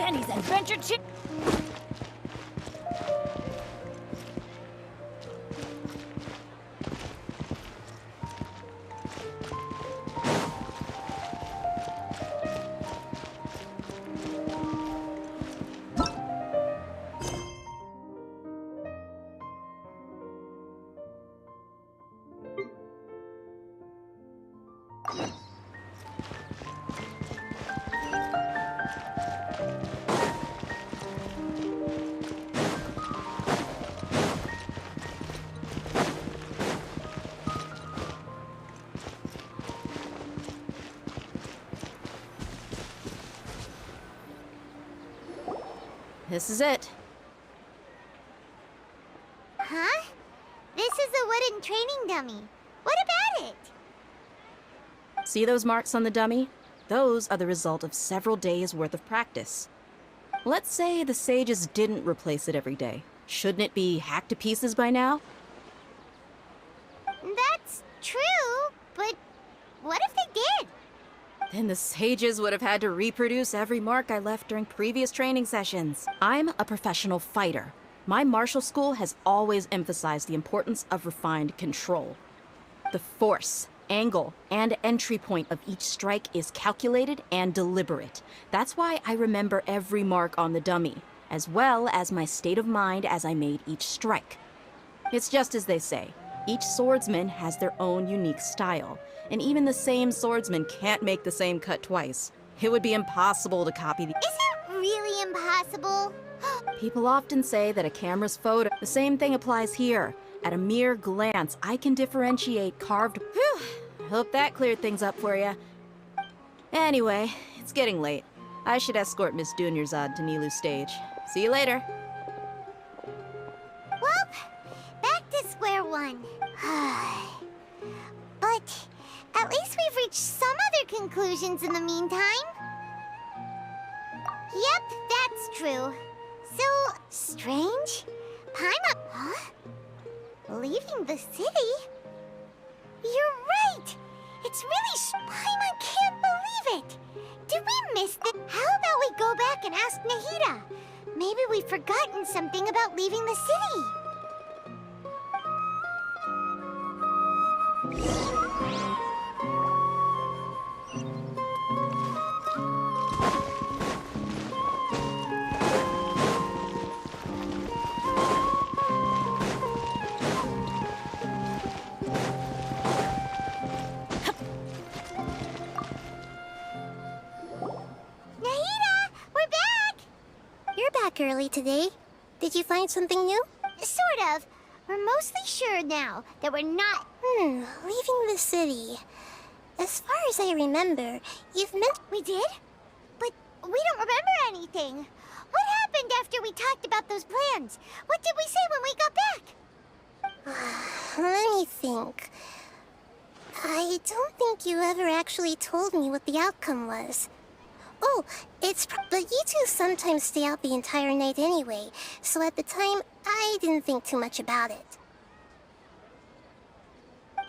Jenny's Adventure Chip. This is it. Huh? This is a wooden training dummy. What about it? See those marks on the dummy? Those are the result of several days' worth of practice. Let's say the sages didn't replace it every day. Shouldn't it be hacked to pieces by now? That's true, but what if they did? Then the sages would have had to reproduce every mark I left during previous training sessions. I'm a professional fighter. My martial school has always emphasized the importance of refined control. The force, angle, and entry point of each strike is calculated and deliberate. That's why I remember every mark on the dummy, as well as my state of mind as I made each strike. It's just as they say, each swordsman has their own unique style, and even the same swordsman can't make the same cut twice. It would be impossible to copy the— Is it really impossible? People often say that a camera's photo— The same thing applies here. At a mere glance, I can differentiate carved— Whew! I hope that cleared things up for you. Anyway, it's getting late. I should escort Miss Dunyarzad to Nilu's stage. See you later. Well, back to square one. But at least we've reached some other conclusions in the meantime. Yep, that's true. So strange. Paimon, huh? Leaving the city? You're right. It's really Paimon can't believe it. Did we miss it? How about we go back and ask Nahida? Maybe we've forgotten something about leaving the city. Early today. Did you find something new? Sort of. We're mostly sure now that we're not... leaving the city. As far as I remember, you've met... We did? But we don't remember anything. What happened after we talked about those plans? What did we say when we got back? Let me think. I don't think you ever actually told me what the outcome was. Oh, but you two sometimes stay out the entire night anyway, so at the time, I didn't think too much about it.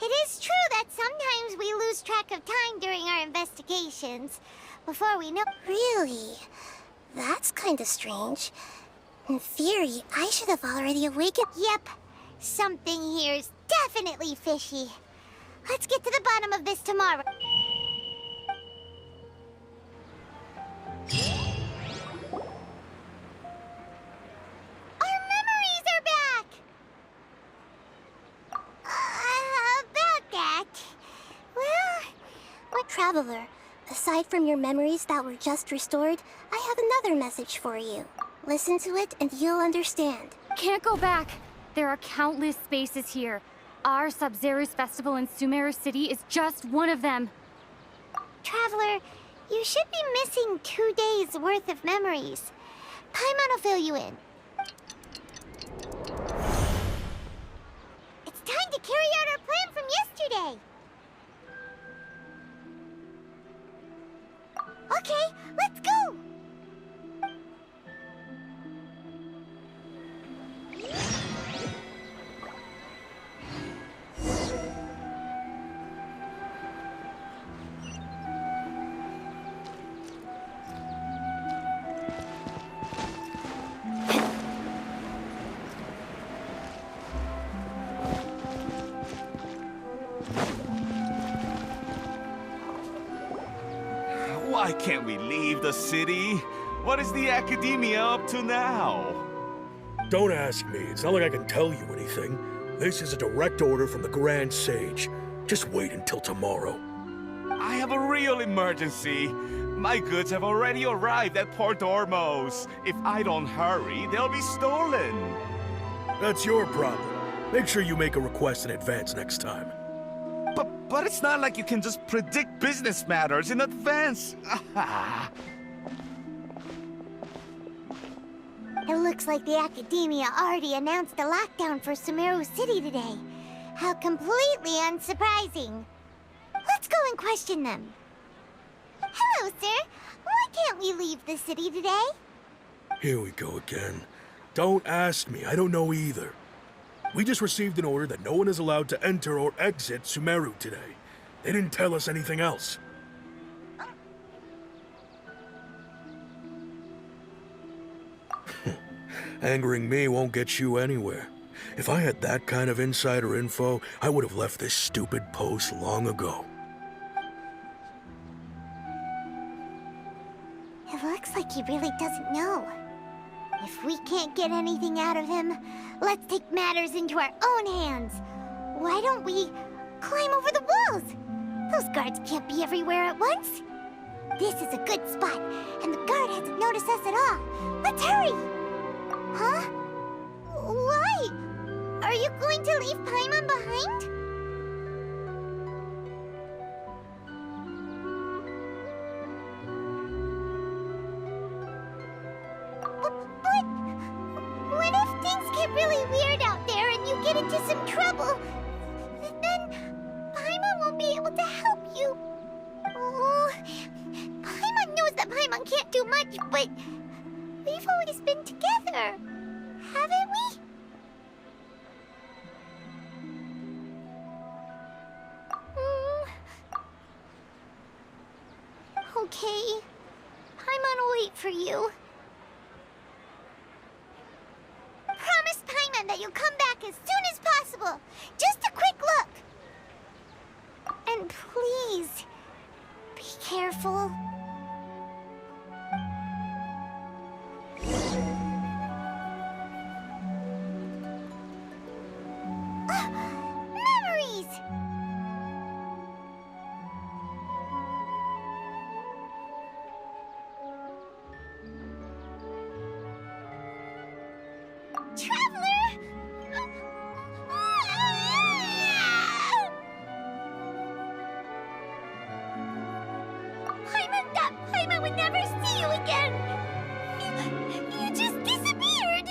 It is true that sometimes we lose track of time during our investigations. Before we know... Really? That's kinda strange. In theory, I should have already awakened... Yep. Something here's definitely fishy. Let's get to the bottom of this tomorrow. Our memories are back! About that... Well... Traveler, aside from your memories that were just restored, I have another message for you. Listen to it and you'll understand. Can't go back. There are countless spaces here. Our Sub-Zero's festival in Sumeru City is just one of them. Traveler, you should be missing 2 days worth of memories. Paimon will fill you in. It's time to carry out our plan from yesterday. Okay, let's go! Why can't we leave the city? What is the academia up to now? Don't ask me. It's not like I can tell you anything. This is a direct order from the Grand Sage. Just wait until tomorrow. I have a real emergency. My goods have already arrived at Port Ormos. If I don't hurry, they'll be stolen. That's your problem. Make sure you make a request in advance next time. But it's not like you can just predict business matters in advance. It looks like the Academia already announced a lockdown for Sumeru City today. How completely unsurprising. Let's go and question them. Hello, sir. Why can't we leave the city today? Here we go again. Don't ask me. I don't know either. We just received an order that no one is allowed to enter or exit Sumeru today. They didn't tell us anything else. Angering me won't get you anywhere. If I had that kind of insider info, I would have left this stupid post long ago. It looks like he really doesn't know. If we can't get anything out of him, let's take matters into our own hands. Why don't we climb over the walls? Those guards can't be everywhere at once. This is a good spot, and the guard hasn't noticed us at all. Let's hurry! Huh? Why? Are you going to leave Paimon behind? But what if things get really weird out there and you get into some trouble? Then Paimon won't be able to help you. Oh, Paimon knows that Paimon can't do much, but we've always been together, haven't we? Okay. Paimon will wait for you. Promise Paimon that you'll come back as soon as possible. Just a quick look. And please, be careful. Memories! Traveler! Paimon would never see you again! You just disappeared!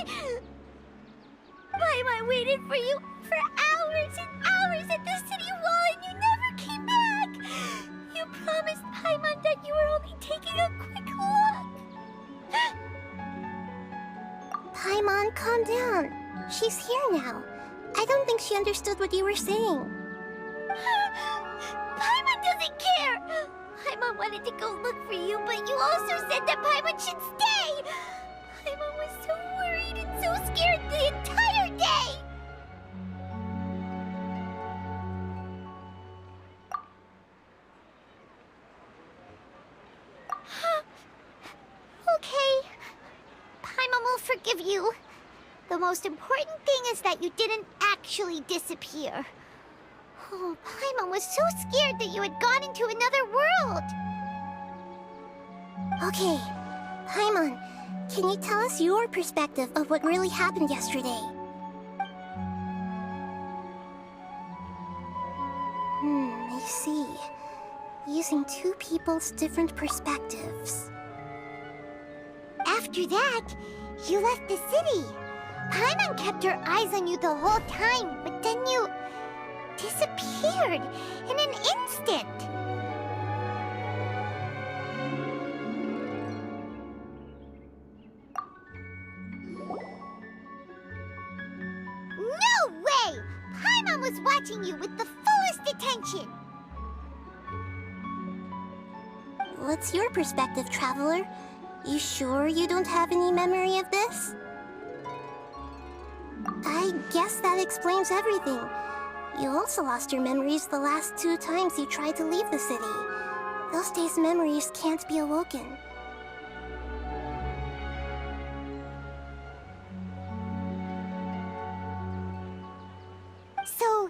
Paimon waited for you for hours and hours at the city wall and you never came back! You promised Paimon that you were only taking a quick look! Paimon, calm down. She's here now. I don't think she understood what you were saying. Paimon doesn't care! Paimon wanted to go look for you, but you also said that Paimon should stay! Paimon was so worried and so scared the entire day! Okay. Paimon will forgive you. The most important thing is that you didn't actually disappear. Oh, Paimon was so scared that you had gone into another world. Okay, Paimon, can you tell us your perspective of what really happened yesterday? I see. Using two people's different perspectives. After that, you left the city. Paimon kept her eyes on you the whole time, but then you disappeared in an instant. No way! Paimon was watching you with the fullest attention. What's your perspective, Traveler? You sure you don't have any memory of this? I guess that explains everything. You also lost your memories the last 2 times you tried to leave the city. Those days' memories can't be awoken. So,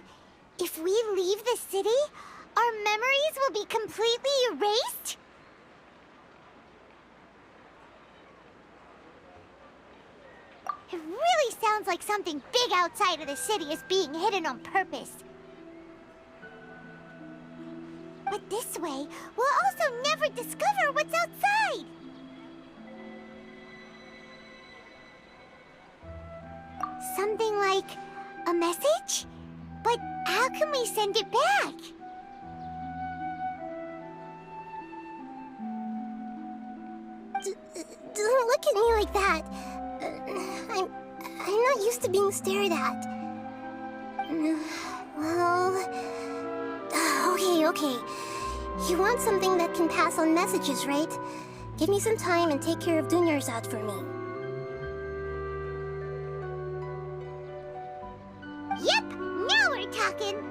if we leave the city, our memories will be completely erased? It really sounds like something big outside of the city is being hidden on purpose. But this way, we'll also never discover what's outside! Something like a message? But how can we send it back? Don't look at me like that. I'm not used to being stared at. Well... Okay. You want something that can pass on messages, right? Give me some time and take care of Dunyarzad for me. Yep! Now we're talking!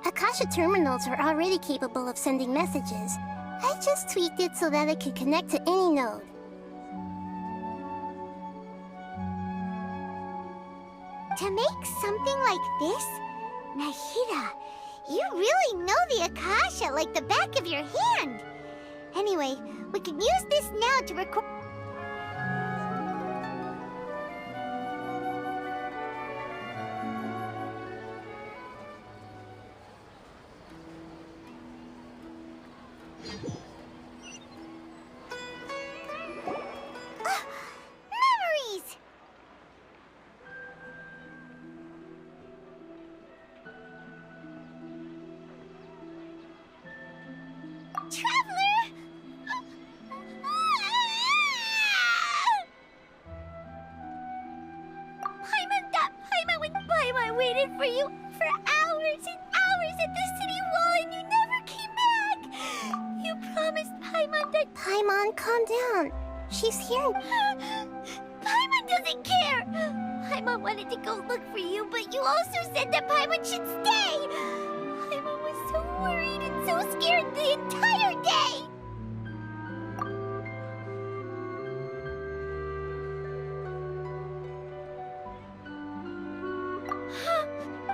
Akasha terminals are already capable of sending messages. I just tweaked it so that it could connect to any node. To make something like this? Nahida, you really know the Akasha like the back of your hand! Anyway, we can use this now to record... Memories! Traveler! Paimon waited for you for hours and hours at the city wall and you never came back! You promised Paimon that... Paimon, calm down. She's here. Paimon doesn't care! Paimon wanted to go look for you, but you also said that Paimon should stay! Paimon was so worried and so scared the entire day!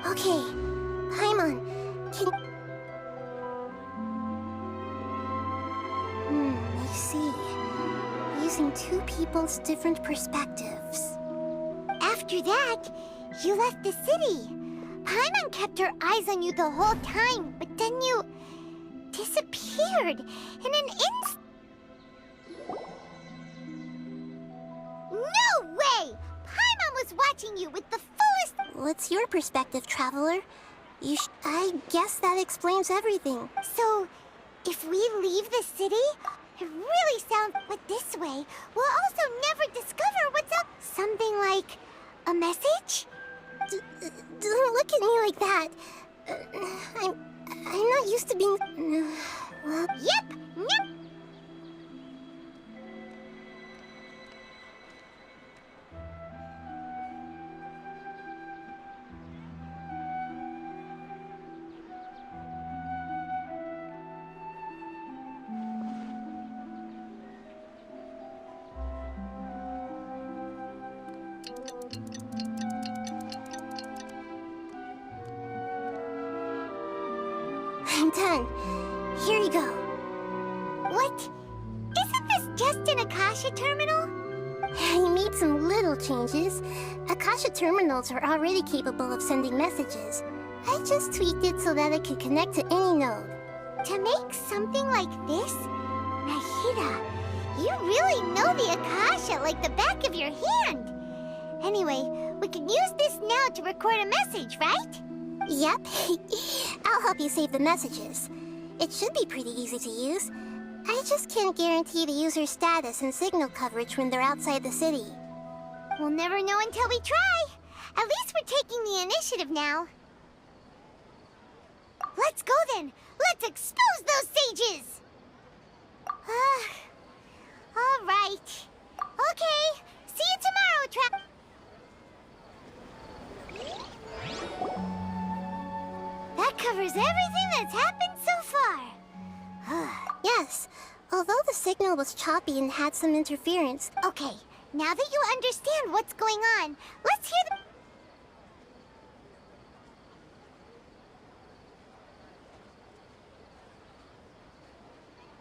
Okay, Paimon, can... I see. Using two people's different perspectives. After that, you left the city. Paimon kept her eyes on you the whole time, but then you... disappeared in an instant. No way! Paimon was watching you with the fullest... What's your perspective, Traveler? I guess that explains everything. So, if we leave the city, it really sounds... But this way, we'll also never discover what's up. Something like a message? Don't look at me like that. I'm not used to being... well... Yep! I'm done. Here you go. What? Isn't this just an Akasha terminal? I made some little changes. Akasha terminals are already capable of sending messages. I just tweaked it so that it could connect to any node. To make something like this? Nahida, you really know the Akasha like the back of your hand. Anyway, we can use this now to record a message, right? Yep. I'll help you save the messages. It should be pretty easy to use. I just can't guarantee the user's status and signal coverage when they're outside the city. We'll never know until we try. At least we're taking the initiative now. Let's go then. Let's expose those sages. All right. Okay. See you tomorrow, That covers everything that's happened so far. Yes, although the signal was choppy and had some interference. Okay, now that you understand what's going on, let's hear the...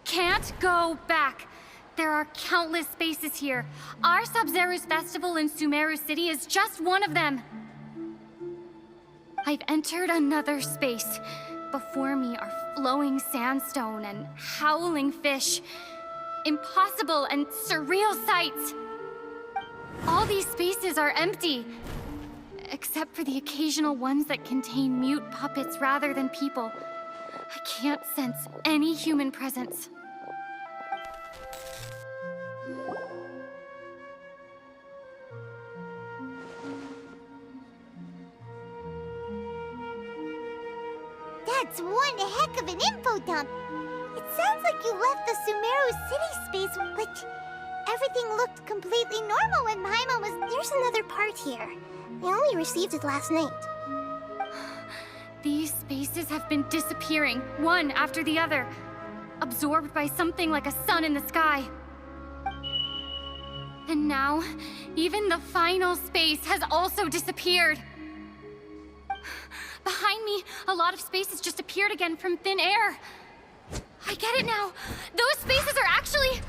Can't go back. There are countless spaces here. Our Sub-Zero's festival in Sumeru City is just one of them. I've entered another space. Before me are flowing sandstone and howling fish. Impossible and surreal sights. All these spaces are empty, except for the occasional ones that contain mute puppets rather than people. I can't sense any human presence. That's one heck of an info dump. It sounds like you left the Sumeru city space, but everything looked completely normal when Paimon was... There's another part here. I only received it last night. These spaces have been disappearing, one after the other, absorbed by something like a sun in the sky. And now, even the final space has also disappeared. Behind me, a lot of spaces just appeared again from thin air. I get it now. Those spaces are actually...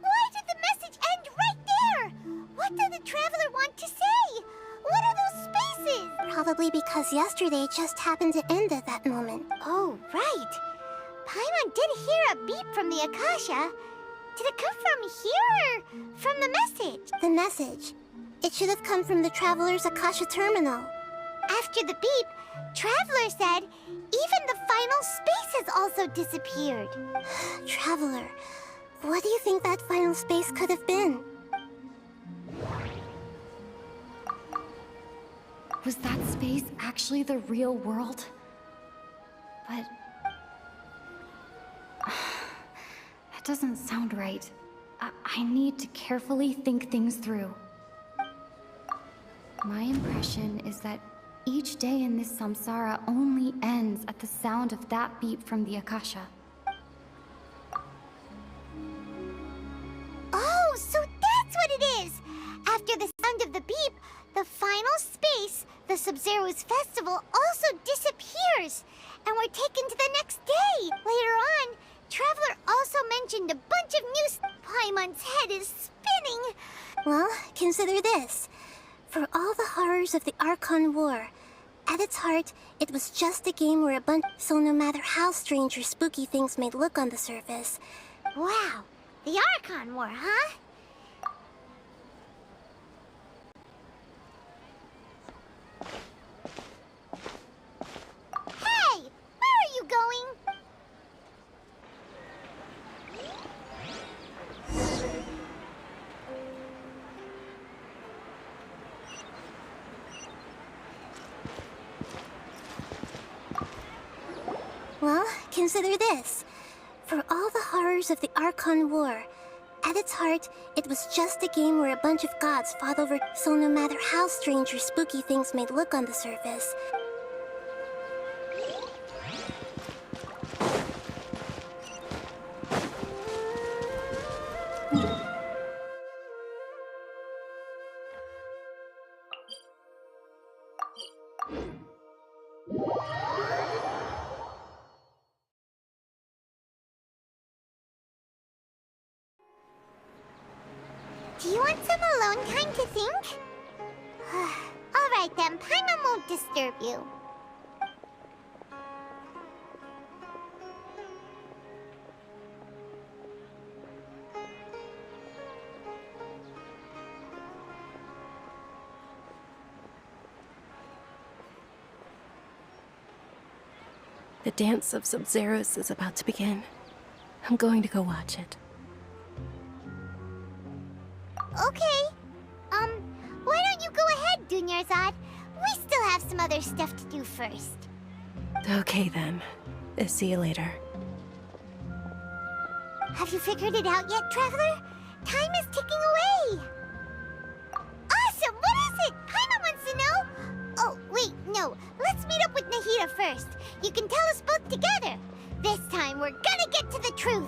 Why did the message end right there? What did the traveler want to say? What are those spaces? Probably because yesterday just happened to end at that moment. Oh, right. Paimon did hear a beep from the Akasha. Did it come from here or from the message? The message. It should have come from the Traveler's Akasha terminal. After the beep, Traveler said even the final space has also disappeared. Traveler, what do you think that final space could have been? Was that space actually the real world? But... that doesn't sound right. I need to carefully think things through. My impression is that each day in this samsara only ends at the sound of that beep from the Akasha. Oh, so that's what it is! After the sound of the beep, the final space, the Sub-Zero's festival, also disappears! And we're taken to the next day! Later on, Traveler also mentioned a bunch of news. Paimon's head is spinning! Well, consider this. For all the horrors of the Archon War, at its heart, it was just a game where a bunch... So no matter how strange or spooky things may look on the surface... Wow, the Archon War, huh? Hey! Where are you going? Well, consider this. For all the horrors of the Archon War, at its heart, it was just a game where a bunch of gods fought over... So no matter how strange or spooky things may look on the surface... Do you want some alone time to think? Alright then, Paimon won't disturb you. The dance of Sub-Zeros is about to begin. I'm going to go watch it. Okay. Why don't you go ahead, Dunyarzad? We still have some other stuff to do first. Okay then. See you later. Have you figured it out yet, Traveler? Time is ticking away! Awesome! What is it? Paimon wants to know! Oh, wait, no. Let's meet up with Nahida first. You can tell us both together. This time, we're gonna get to the truth!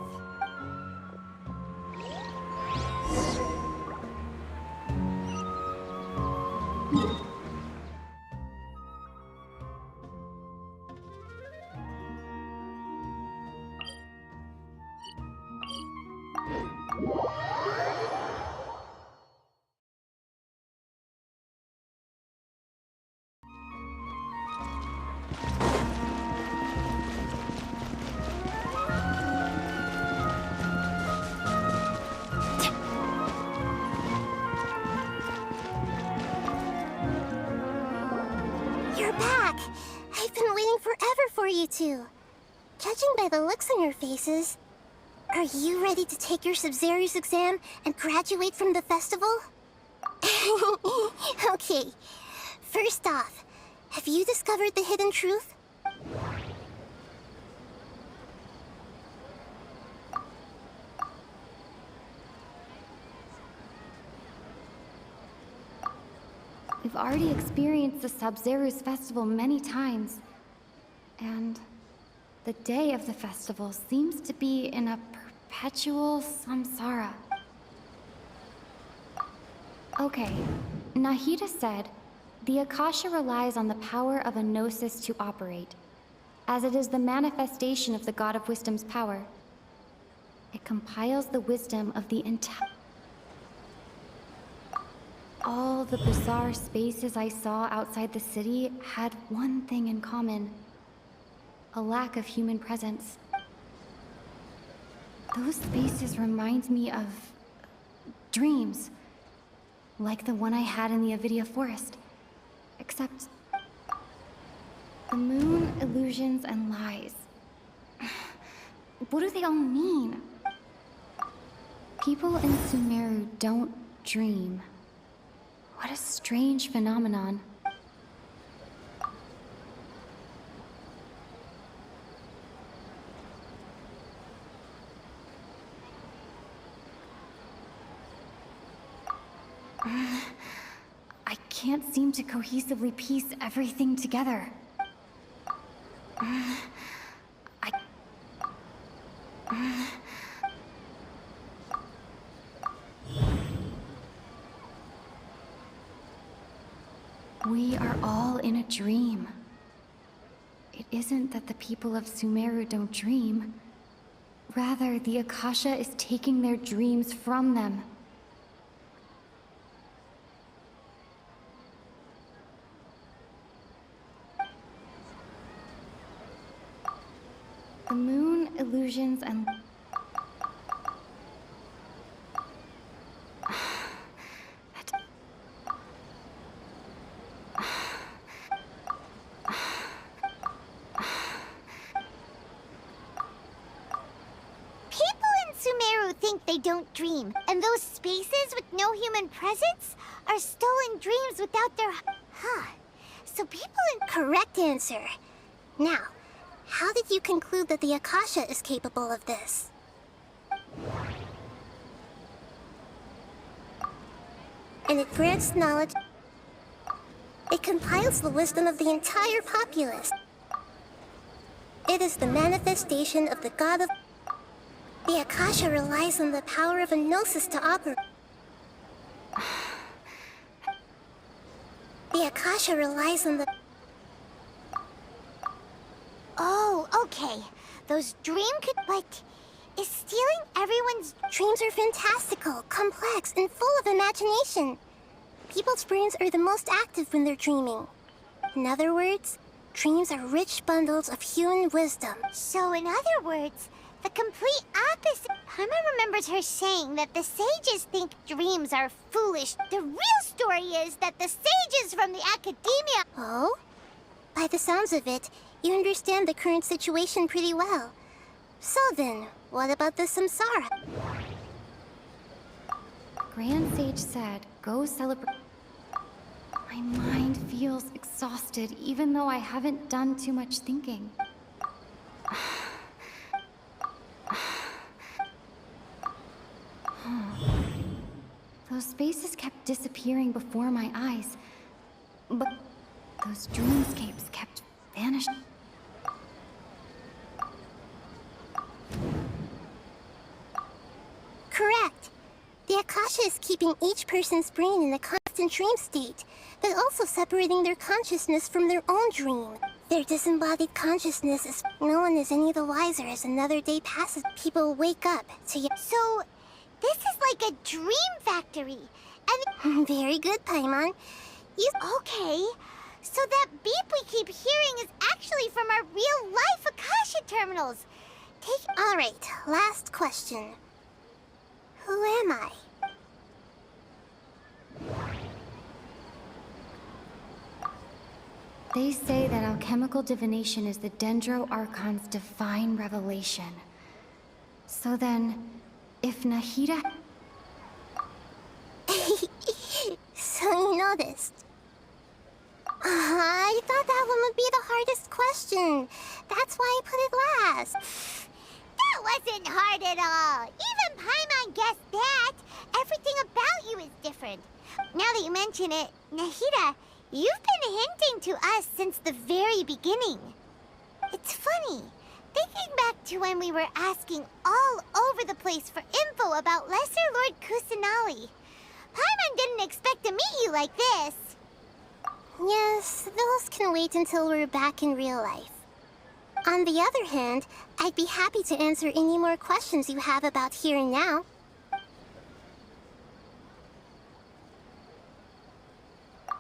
You're back! I've been waiting forever for you two. Judging by the looks on your faces, are you ready to take your Sub-Zero's exam and graduate from the festival? Okay, first off, have you discovered the hidden truth? We've already experienced the Sub-Zero's festival many times. And the day of the festival seems to be in a perpetual samsara. Okay, Nahida said, the Akasha relies on the power of a gnosis to operate, as it is the manifestation of the God of Wisdom's power. It compiles the wisdom of the entire... All the bizarre spaces I saw outside the city had one thing in common. A lack of human presence. Those spaces remind me of... dreams. Like the one I had in the Avidia Forest. Except... the moon, illusions, and lies. What do they all mean? People in Sumeru don't dream. What a strange phenomenon. I can't seem to cohesively piece everything together. We are all in a dream. It isn't that the people of Sumeru don't dream. Rather, the Akasha is taking their dreams from them. The moon, illusions, and... They don't dream, and those spaces with no human presence are stolen dreams without their... So people... Correct answer. Now, how did you conclude that the Akasha is capable of this? And it grants knowledge... It compiles the wisdom of the entire populace. It is the manifestation of the god of... The Akasha relies on the power of a gnosis to operate. The Akasha relies on the... Oh, okay. Those But is stealing everyone's... Dreams are fantastical, complex, and full of imagination. People's brains are the most active when they're dreaming. In other words, dreams are rich bundles of human wisdom. So in other words... the complete opposite. Paimon remembers her saying that the sages think dreams are foolish. The real story is that the sages from the academia... Oh? By the sounds of it, You understand the current situation pretty well. So then, what about the samsara? Grand Sage said, go celebrate. My mind feels exhausted, even though I haven't done too much thinking. Those spaces kept disappearing before my eyes, but those dreamscapes kept vanishing. Correct. The Akasha is keeping each person's brain in a constant dream state, but also separating their consciousness from their own dream. Their disembodied consciousness is no one is any the wiser as another day passes. People wake up to So, this is like a dream factory. And very good, Paimon. Okay. So that beep we keep hearing is actually from our real-life Akasha terminals. All right, last question. Who am I? They say that alchemical divination is the Dendro Archon's divine revelation. So then, if Nahida... So you noticed. I thought that one would be the hardest question. That's why I put it last. That wasn't hard at all. Even Paimon guessed that. Everything about you is different. Now that you mention it, Nahida, you've been hinting to us since the very beginning. It's funny. Thinking back to when we were asking all over the place for info about Lesser Lord Kusanali. Paimon didn't expect to meet you like this. Yes, those can wait until we're back in real life. On the other hand, I'd be happy to answer any more questions you have about here and now.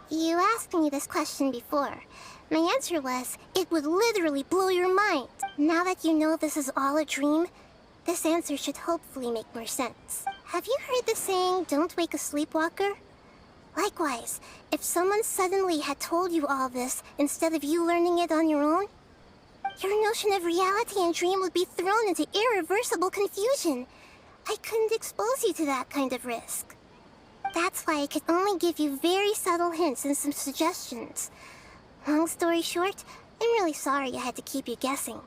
You asked me this question before. My answer was, it would literally blow your mind. Now that you know this is all a dream, this answer should hopefully make more sense. Have you heard the saying, don't wake a sleepwalker? Likewise, if someone suddenly had told you all this instead of you learning it on your own, your notion of reality and dream would be thrown into irreversible confusion. I couldn't expose you to that kind of risk. That's why I could only give you very subtle hints and some suggestions. Long story short, I'm really sorry I had to keep you guessing.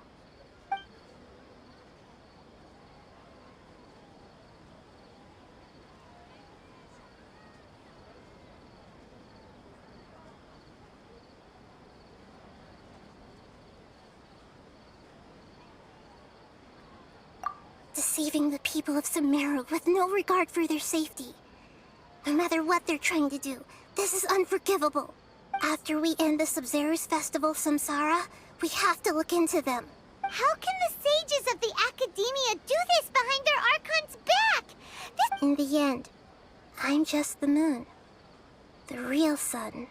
Deceiving the people of Sumeru with no regard for their safety. No matter what they're trying to do, this is unforgivable. After we end the Sub-Zero's Festival Samsara, we have to look into them. How can the sages of the Academia do this behind their Archon's back? In the end, I'm just the moon. The real sun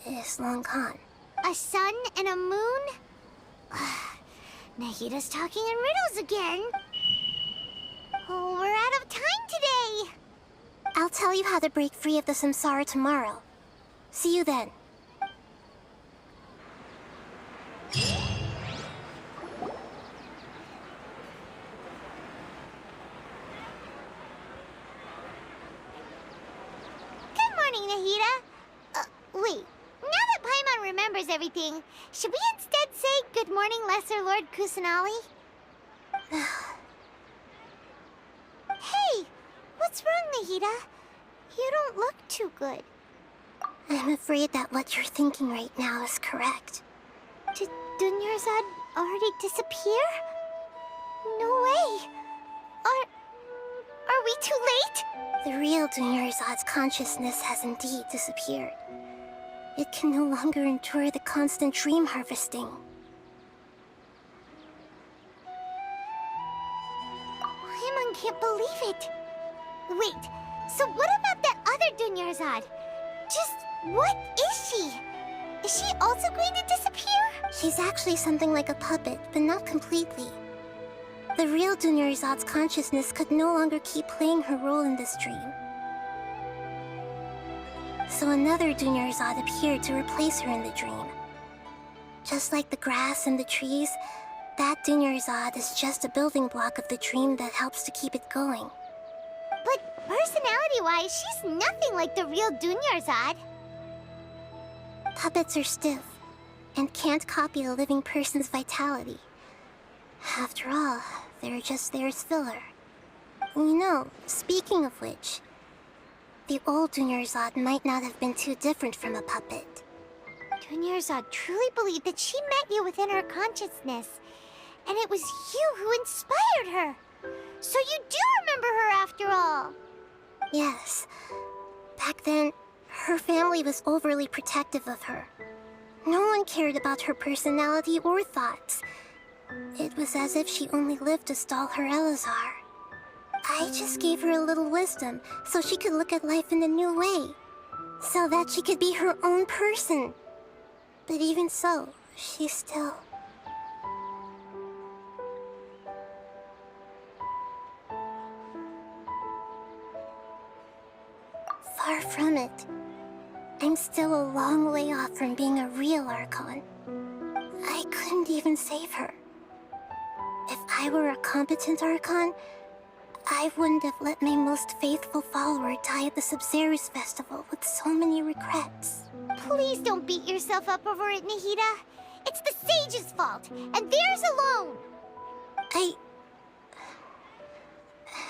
is long gone. A sun and a moon? Nahida's talking in riddles again. Oh, we're out of time today. I'll tell you how to break free of the samsara tomorrow. See you then. Good morning, Nahida. Wait. Now that Paimon remembers everything, should we instead say good morning, Lesser Lord Kusanali? Hey! What's wrong, Nahida? You don't look too good. I'm afraid that what you're thinking right now is correct. Did Dunyarzad already disappear? No way! Are we too late? The real Dunyarzad's consciousness has indeed disappeared. It can no longer endure the constant dream harvesting. Paimon can't believe it. Wait, so what about that other Dunyarzad? Just what is she? Is she also going to disappear? She's actually something like a puppet, but not completely. The real Dunyarzad's consciousness could no longer keep playing her role in this dream. So another Dunyarzad appeared to replace her in the dream. Just like the grass and the trees, that Dunyarzad is just a building block of the dream that helps to keep it going. But personality-wise, she's nothing like the real Dunyarzad. Puppets are stiff and can't copy a living person's vitality. After all, they're just there as filler. You know, speaking of which, the old Dunyarzad might not have been too different from a puppet. Dunyarzad truly believed that she met you within her consciousness, and it was you who inspired her. So you do remember her after all. Yes. Back then, her family was overly protective of her. No one cared about her personality or thoughts. It was as if she only lived to stall her Elazar. I just gave her a little wisdom so she could look at life in a new way. So that she could be her own person. But even so, she still... Far from it. I'm still a long way off from being a real archon. I couldn't even save her. If I were a competent archon, I wouldn't have let my most faithful follower die at the Sumeru festival with so many regrets. Please don't beat yourself up over it, Nahida. It's the sage's fault, and theirs alone.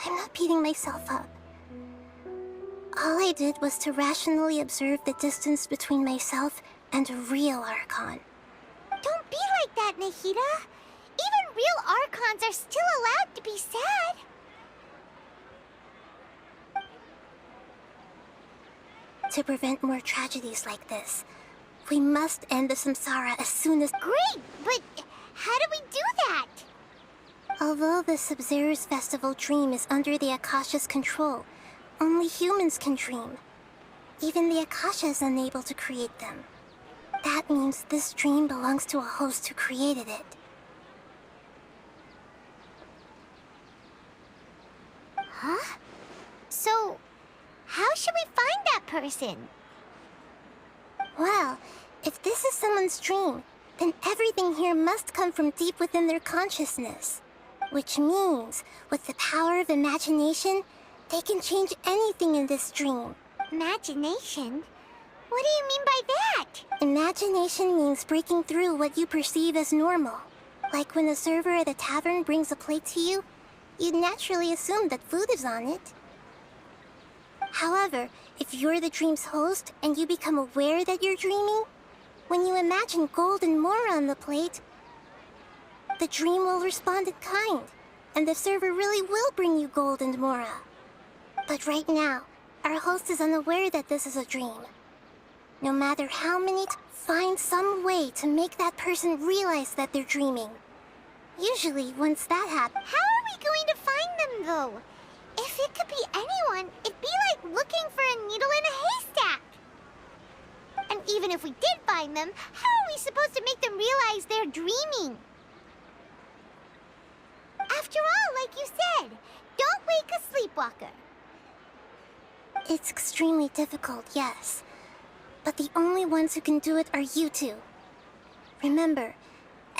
I'm not beating myself up. All I did was to rationally observe the distance between myself and a real archon. Don't be like that, Nahida. Even real archons are still allowed to be sad. To prevent more tragedies like this, we must end the samsara as soon as... Great, but how do we do that? Although the Sumeru festival dream is under the Akasha's control, only humans can dream. Even the Akasha is unable to create them. That means this dream belongs to a host who created it. Huh? So, how should we find that person? Well, if this is someone's dream, then everything here must come from deep within their consciousness. Which means, with the power of imagination, they can change anything in this dream. Imagination? What do you mean by that? Imagination means breaking through what you perceive as normal. Like when a server at a tavern brings a plate to you, you'd naturally assume that food is on it. However, if you're the dream's host and you become aware that you're dreaming, when you imagine gold and more on the plate, the dream will respond in kind, and the server really will bring you gold and mora. But right now, our host is unaware that this is a dream. No matter how many, find some way to make that person realize that they're dreaming. Usually, once that happens... How are we going to find them, though? If it could be anyone, it'd be like looking for a needle in a haystack. And even if we did find them, how are we supposed to make them realize they're dreaming? After all, like you said, don't wake a sleepwalker. It's extremely difficult, yes. But the only ones who can do it are you two. Remember,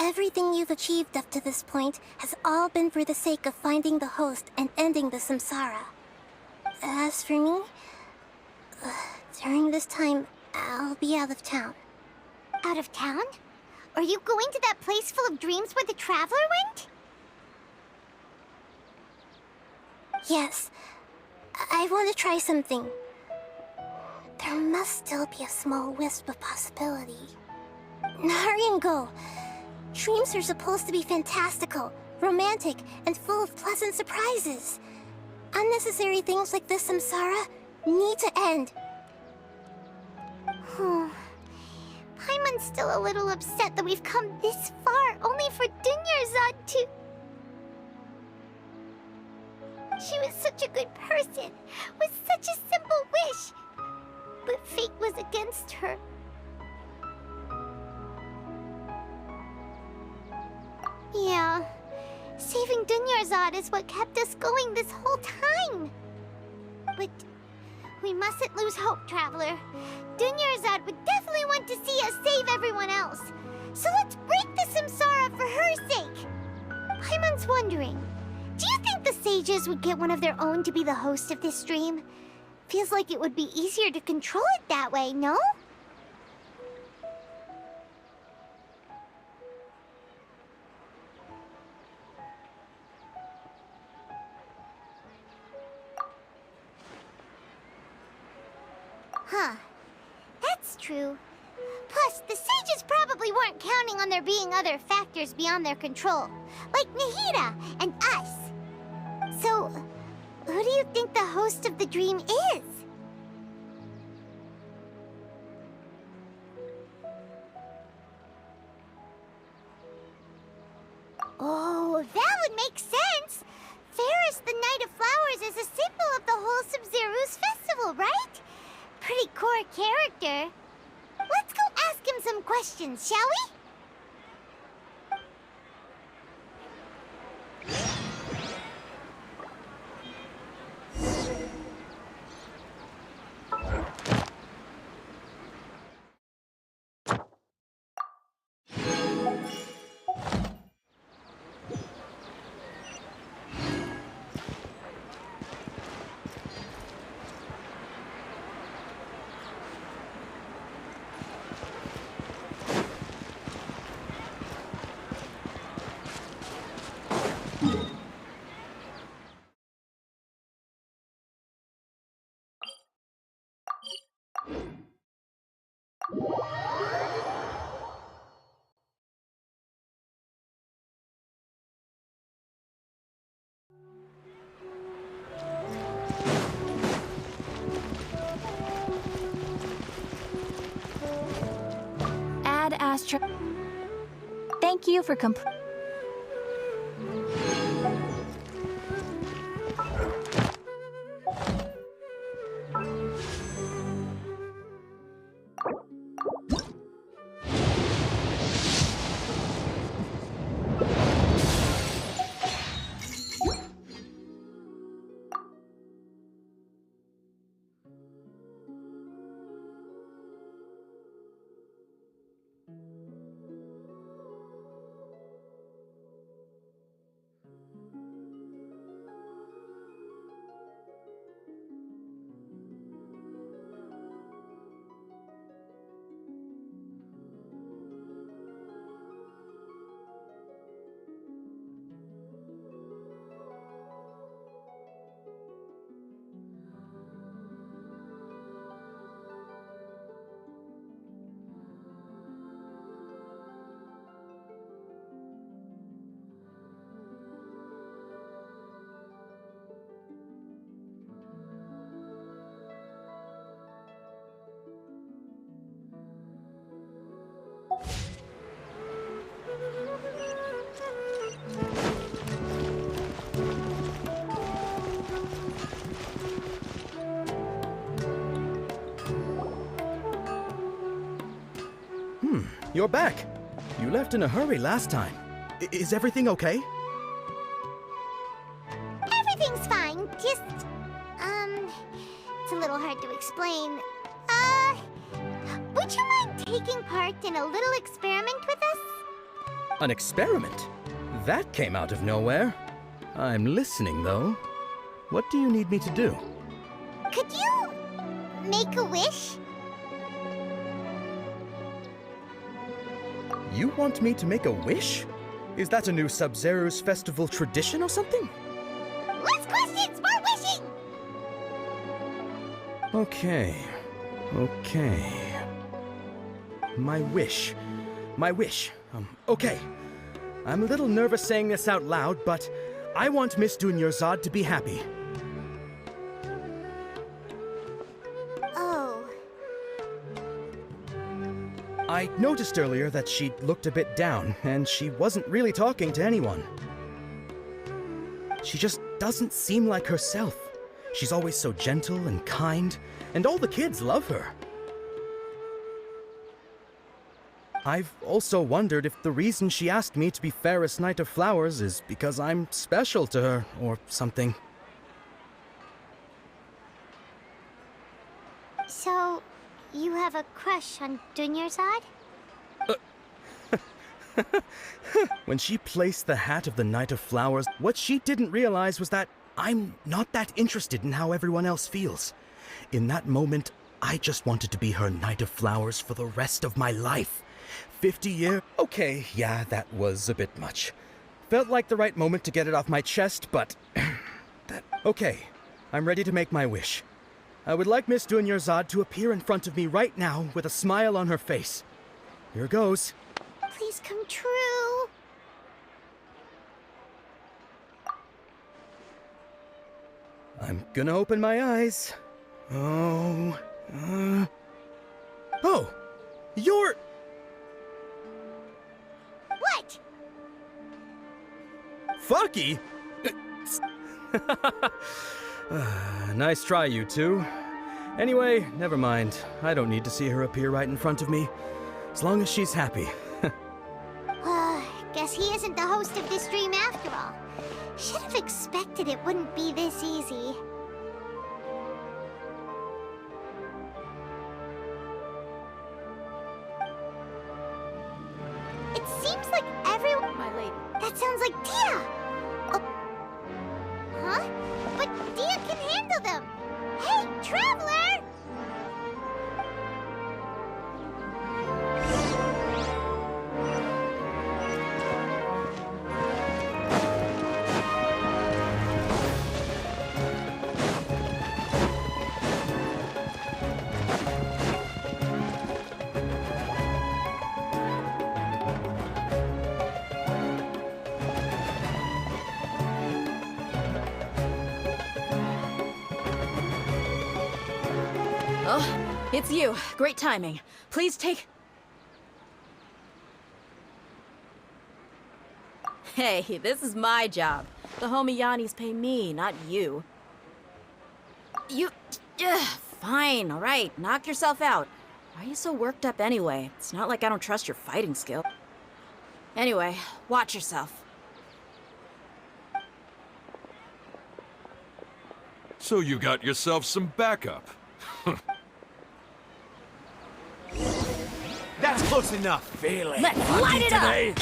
everything you've achieved up to this point has all been for the sake of finding the host and ending the samsara. As for me, during this time, I'll be out of town. Out of town? Are you going to that place full of dreams where the traveler went? Yes. I want to try something. There must still be a small wisp of possibility. Hurry and go. Dreams are supposed to be fantastical, romantic, and full of pleasant surprises. Unnecessary things like this samsara need to end. Paimon's still a little upset that we've come this far only for Dunyarzad to... She was such a good person, with such a simple wish. But fate was against her. Yeah, saving Dunyarzad is what kept us going this whole time. But we mustn't lose hope, Traveler. Dunyarzad would definitely want to see us save everyone else. So let's break the samsara for her sake. Paimon's wondering, do you think the sages would get one of their own to be the host of this stream? Feels like it would be easier to control it that way, no? Huh. That's true. Plus, the sages probably weren't counting on there being other factors beyond their control, like Nahida and us. So, who do you think the host of the dream is? Oh, that would make sense! Fairest the Night of Flowers is a symbol of the whole Sumeru's festival, right? Pretty core character. Let's go ask him some questions, shall we? Ad Astra. Thank you for You're back. You left in a hurry last time. Is everything okay? Everything's fine, just, it's a little hard to explain. Would you mind taking part in a little experiment with us? An experiment? That came out of nowhere. I'm listening, though. What do you need me to do? Could you make a wish? You want me to make a wish? Is that a new Sub-Zero's festival tradition or something? Less questions, more wishing! Okay. My wish. Okay. I'm a little nervous saying this out loud, but I want Miss Dunyarzad to be happy. Oh. I noticed earlier that she looked a bit down, and she wasn't really talking to anyone. She just doesn't seem like herself. She's always so gentle and kind, and all the kids love her. I've also wondered if the reason she asked me to be Fairest Knight of Flowers is because I'm special to her, or something. So, you have a crush on Dunyarzad? When she placed the hat of the Knight of Flowers, what she didn't realize was that I'm not that interested in how everyone else feels. In that moment, I just wanted to be her Knight of Flowers for the rest of my life. 50 years? Okay, yeah, that was a bit much. Felt like the right moment to get it off my chest, but... Okay, I'm ready to make my wish. I would like Miss Dunyarzad to appear in front of me right now with a smile on her face. Here goes. Please come true. I'm gonna open my eyes. Oh, you're... What? Fucky? Nice try, you two. Anyway, never mind. I don't need to see her appear right in front of me. As long as she's happy. Guess he isn't the host of this dream after all. Should have expected it wouldn't be this easy. It seems like everyone... My lady. That sounds like Dia! Oh. Huh? But Dia can handle them! Hey, Traveler! Oh, it's you. Great timing. Please take... Hey, this is my job. The homie Yannis pay me, not you. You... fine, all right. Knock yourself out. Why are you so worked up anyway? It's not like I don't trust your fighting skill. Anyway, watch yourself. So you got yourself some backup. That's close enough. Feel it. Let's light it up!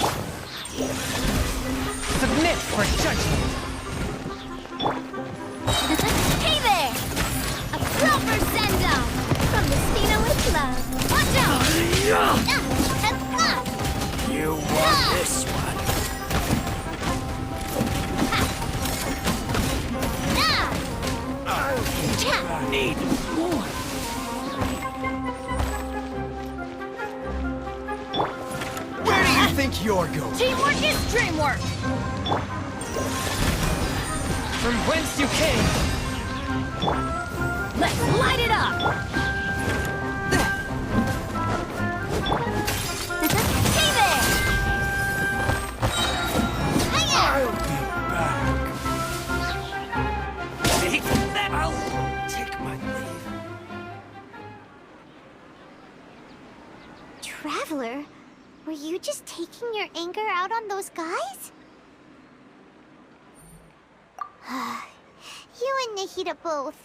Submit for judgment. Hey there! A proper send-down from Mistina with love. Watch out! You want this one. Need more. Where do you think you're going? Teamwork is dreamwork! From whence you came. Let's light it up! Hey there! I'll be back. Take that. I'll take my leave. Traveler, were you just taking your anger out on those guys? You and Nahida both.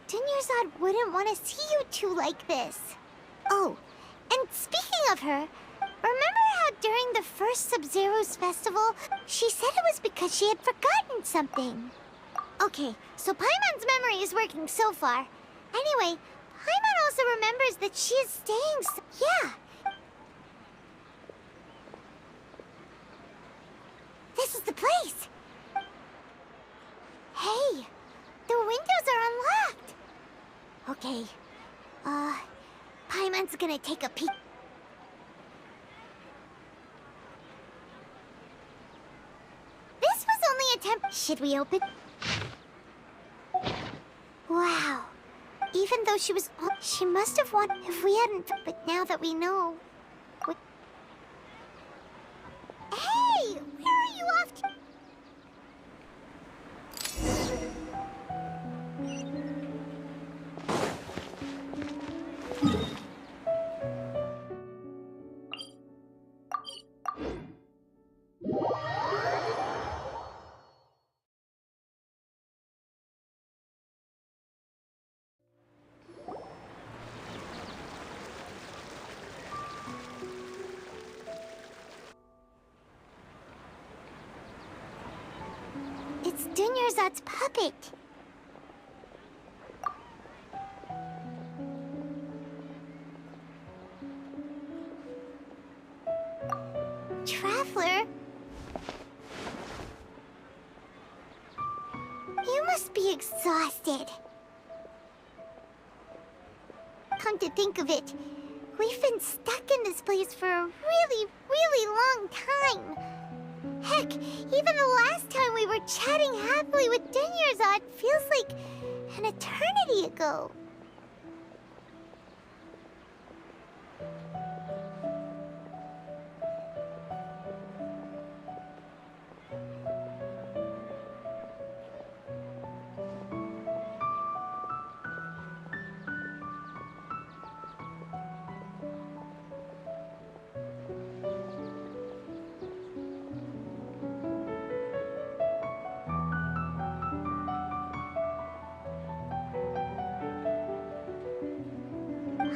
Dunyarzad wouldn't want to see you two like this. Oh, and speaking of her, remember how during the first Sub-Zero's festival, she said it was because she had forgotten something? Okay, so Paimon's memory is working so far. Anyway, Paimon also remembers that she is staying yeah. This is the place! Hey! The windows are unlocked! Okay, Paimon's gonna take a peek. This was only a temp- Should we open? Wow. Even though she was- She must have won if we hadn't- But now that we know... Hey! Where are you off to? Dunyarzad's puppet. Traveler? You must be exhausted. Come to think of it, we've been stuck in this place for a really, really long time. Heck, even the last time we were chatting happily with Dunyarzad feels like an eternity ago.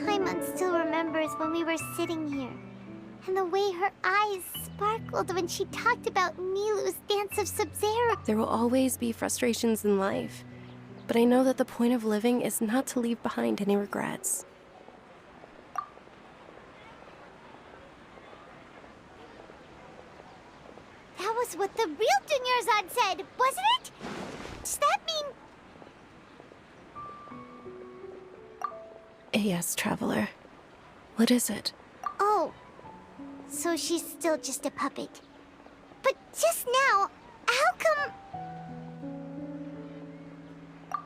Paimon still remembers when we were sitting here, and the way her eyes sparkled when she talked about Nilu's dance of Sub-Zero. There will always be frustrations in life, but I know that the point of living is not to leave behind any regrets. That was what the real Dunyarzad said, wasn't it? Does that mean... Yes, Traveler. What is it? Oh, so she's still just a puppet. But just now, how come...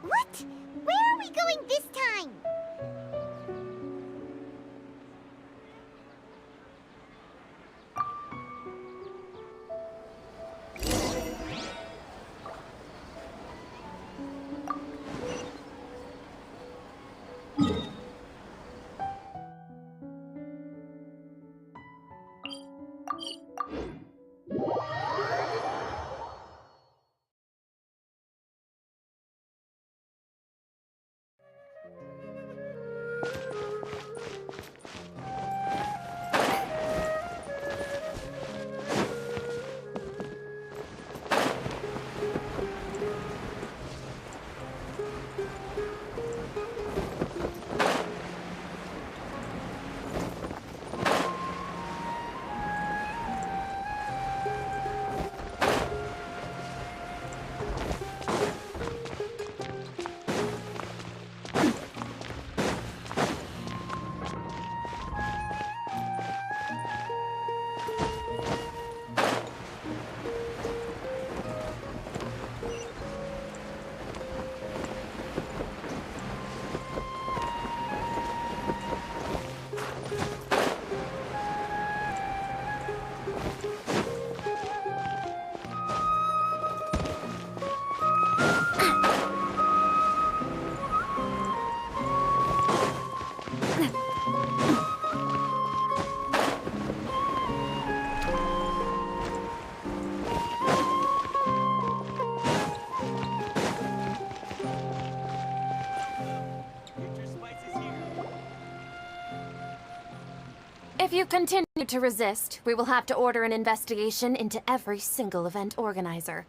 What? Where are we going this time? If you continue to resist, we will have to order an investigation into every single event organizer.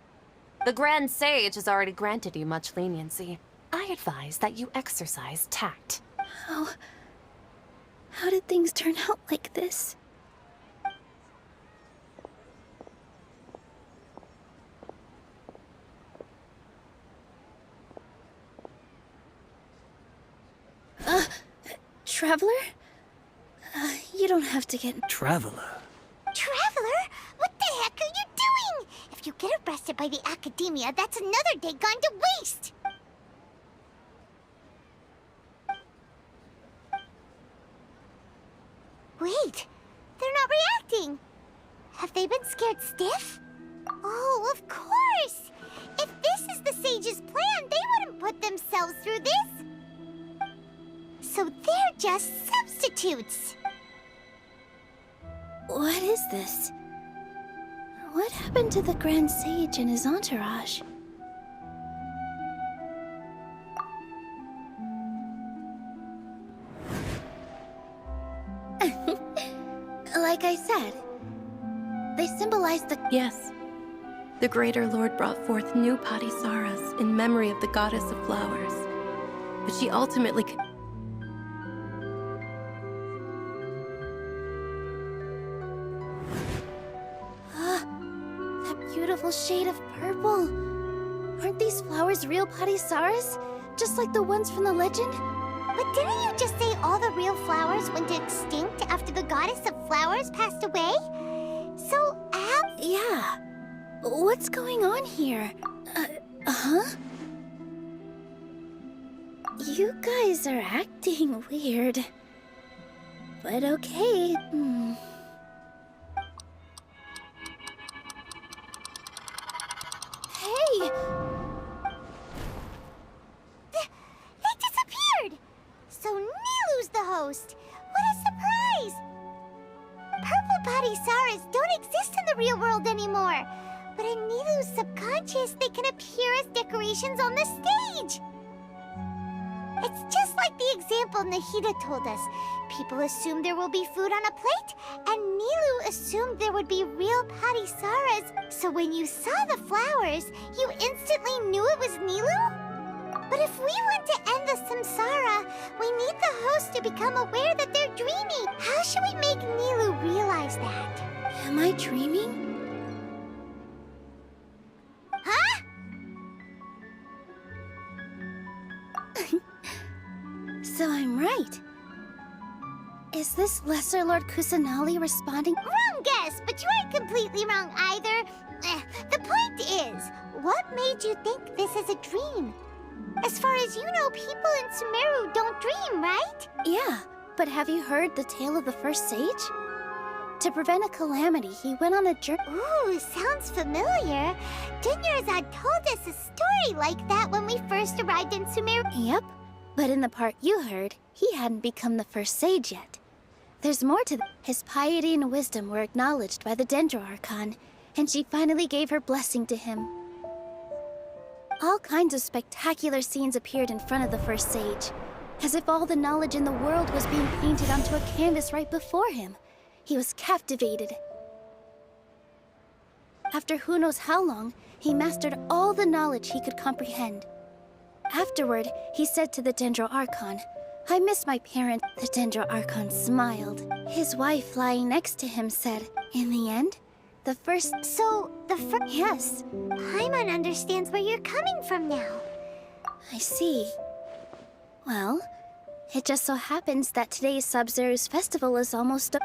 The Grand Sage has already granted you much leniency. I advise that you exercise tact. How did things turn out like this? Traveler? You don't have to get... Traveler? Traveler? What the heck are you doing? If you get arrested by the Academia, that's another day gone to waste! Wait, they're not reacting. Have they been scared stiff? Oh, of course! If this is the Sage's plan, they wouldn't put themselves through this. So they're just substitutes. What is this? What happened to the Grand Sage and his entourage? Like I said, they symbolize the... Yes. The Greater Lord brought forth new Patisaras in memory of the goddess of flowers. But she ultimately... That beautiful shade of purple. Aren't these flowers real Patisaras? Just like the ones from the legend? But didn't you just say all the real flowers went extinct after the goddess of flowers passed away? So, how... Yeah. What's going on here? Huh? You guys are acting weird. But okay. Hey! They disappeared! So Nilu's the host! What a surprise! Purple Patisaras don't exist in the real world anymore. But in Nilu's subconscious, they can appear as decorations on the stage. It's just like the example Nahida told us. People assume there will be food on a plate, and Nilu assumed there would be real Patisaras. So when you saw the flowers, you instantly knew it was Nilu? But if we want to end the samsara, we need the host to become aware that they're dreaming. How should we make Nilu realize that? Am I dreaming? Huh? So I'm right. Is this Lesser Lord Kusanali responding? Wrong guess, but you aren't completely wrong either. The point is, what made you think this is a dream? As far as you know, people in Sumeru don't dream, right? Yeah, but have you heard the tale of the first sage? To prevent a calamity, he went on a journey. Ooh, sounds familiar. Dunyarzad told us a story like that when we first arrived in Sumeru. Yep, but in the part you heard, he hadn't become the first sage yet. There's more to his piety and wisdom were acknowledged by the Dendro Archon, and she finally gave her blessing to him. All kinds of spectacular scenes appeared in front of the first sage, as if all the knowledge in the world was being painted onto a canvas right before him. He was captivated. After who knows how long, he mastered all the knowledge he could comprehend. Afterward, he said to the Dendro Archon, "I miss my parents." The Dendro Archon smiled. His wife lying next to him said, "In the end, the first..." So, the first... Yes. Paimon understands where you're coming from now. I see. Well, it just so happens that today's Sub-Zero's festival is almost...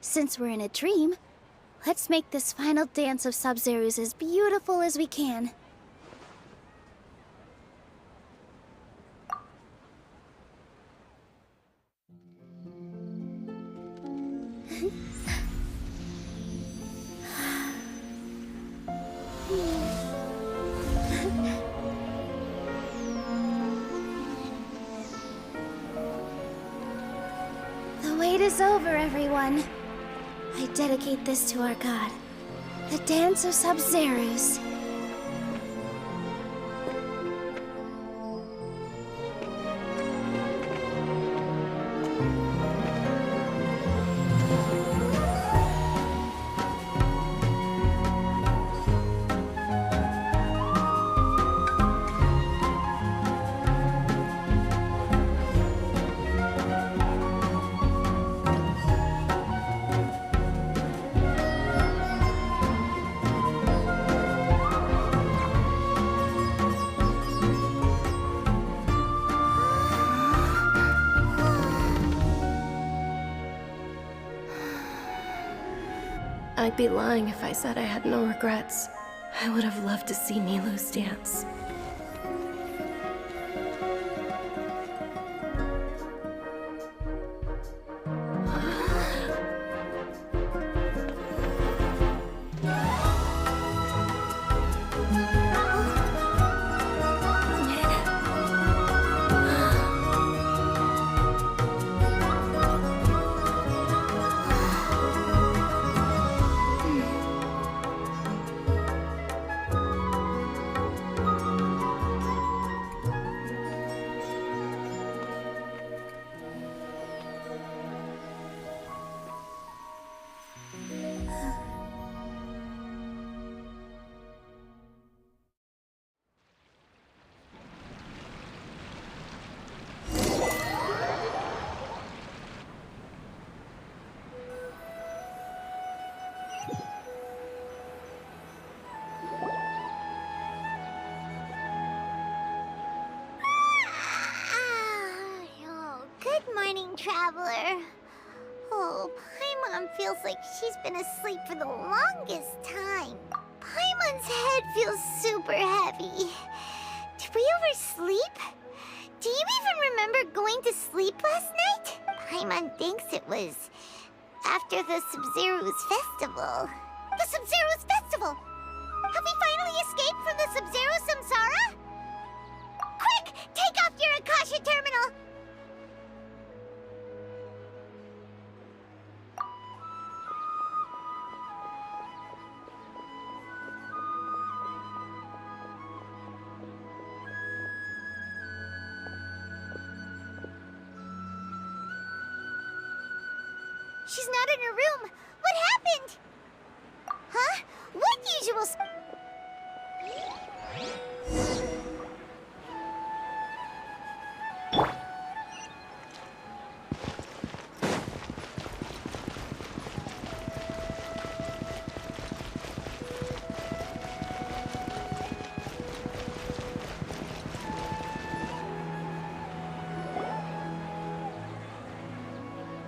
Since we're in a dream, let's make this final dance of Sub-Zero's as beautiful as we can. The wait is over, everyone. I dedicate this to our god, the dance of Sub-Zero's. I'd be lying if I said I had no regrets. I would have loved to see Nilu's dance. Traveler. Oh, Paimon feels like she's been asleep for the longest time. Paimon's head feels super heavy. Did we oversleep? Do you even remember going to sleep last night? Paimon thinks it was after the Sub-Zero's festival. The Sub-Zero's festival? Have we finally escaped from the Sub-Zero samsara? Quick! Take off your Akasha terminal! She's not in her room. What happened? Huh? What usual...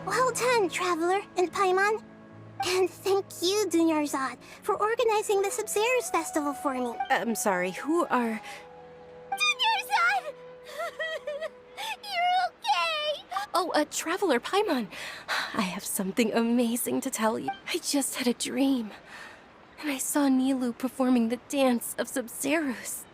Well done, Traveler and Paimon. And thank you, Dunyarzad, for organizing the Sub-Zero's festival for me. I'm sorry, who are... Dunyarzad! You're okay! Oh, Traveler Paimon. I have something amazing to tell you. I just had a dream. And I saw Nilou performing the dance of Sub-Zeros.